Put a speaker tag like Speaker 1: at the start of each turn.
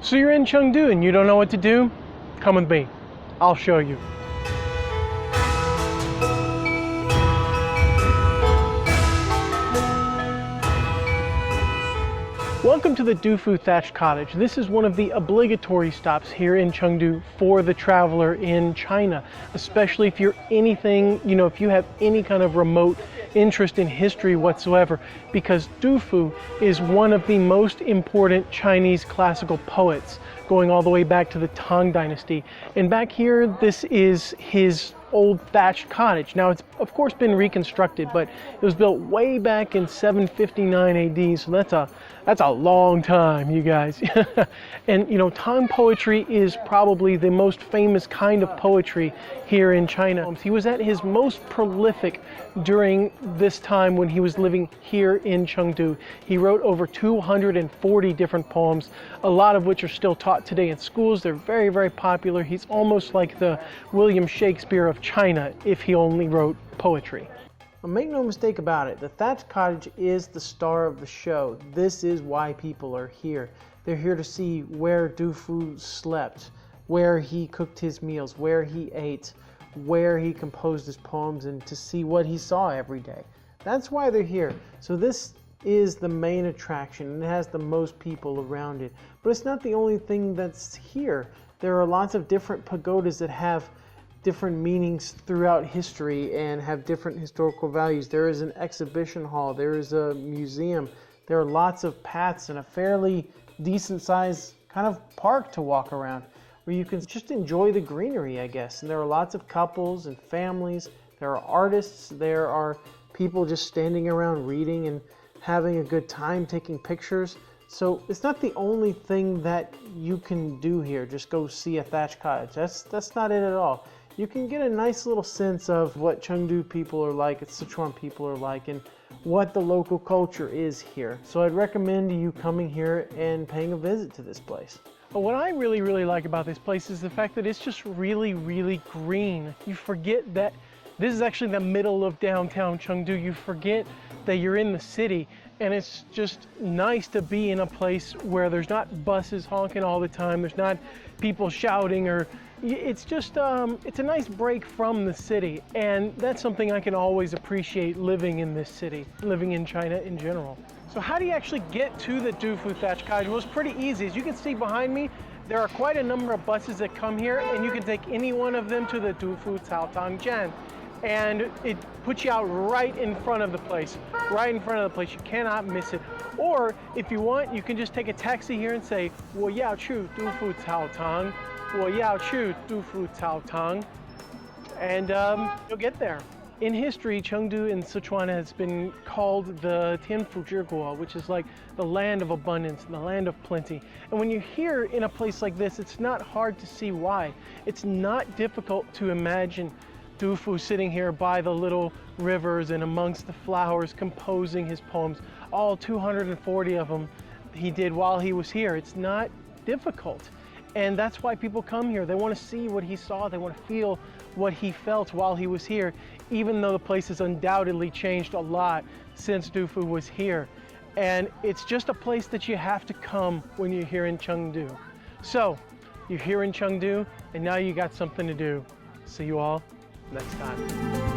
Speaker 1: So you're in Chengdu and you don't know what to do? Come with me. I'll show you. Welcome to the Dufu Thatched Cottage. This is one of the obligatory stops here in Chengdu for the traveler in China, especially if you're anything, if you have any kind of remote interest in history whatsoever, because Dufu is one of the most important Chinese classical poets, going all the way back to the Tang Dynasty. And back here, this is his old thatched cottage. Now it's of course been reconstructed, but it was built way back in 759 AD, so that's a long time, you guys. And Tang poetry is probably the most famous kind of poetry here in China. He was at his most prolific during this time when he was living here in Chengdu. He wrote over 240 different poems, a lot of which are still taught today in schools. They're very, very popular. He's almost like the William Shakespeare of China if he only wrote poetry. Well, make no mistake about it, the thatched cottage is the star of the show. This is why people are here. They're here to see where Dufu slept, where he cooked his meals, where he ate, where he composed his poems, and to see what he saw every day. That's why they're here. So this is the main attraction, and it has the most people around it. But it's not the only thing that's here. There are lots of different pagodas that have different meanings throughout history and have different historical values. There is an exhibition hall, there is a museum, there are lots of paths and a fairly decent sized kind of park to walk around where you can just enjoy the greenery, I guess. And there are lots of couples and families, there are artists, there are people just standing around reading and having a good time taking pictures. So it's not the only thing that you can do here, just go see a thatched cottage. That's not it at all. You can get a nice little sense of what Chengdu people are like, what Sichuan people are like, and what the local culture is here. So I'd recommend you coming here and paying a visit to this place. But what I really, really like about this place is the fact that it's just really, really green. You forget that this is actually the middle of downtown Chengdu. You forget that you're in the city, and it's just nice to be in a place where there's not buses honking all the time, there's not people shouting, or it's just it's a nice break from the city, and that's something I can always appreciate living in this city, living in China in general. So how do you actually get to the Dufu Thatched Cottage? Well, it's pretty easy. As you can see behind me, there are quite a number of buses that come here, and you can take any one of them to the Dufu Thatched, and it puts you out right in front of the place, right in front of the place. You cannot miss it. Or if you want, you can just take a taxi here and say, 我要去 Dufu Thatched, 我要去 Dufu Thatched, and you'll get there. In history, Chengdu in Sichuan has been called the Tianfu Zhiguo, which is like the land of abundance, the land of plenty. And when you're here in a place like this, it's not hard to see why. It's not difficult to imagine Dufu sitting here by the little rivers and amongst the flowers, composing his poems. All 240 of them he did while he was here. It's not difficult. And that's why people come here. They want to see what he saw. They want to feel what he felt while he was here, even though the place has undoubtedly changed a lot since Dufu was here. And it's just a place that you have to come when you're here in Chengdu. So you're here in Chengdu, and now you got something to do. See you all next time.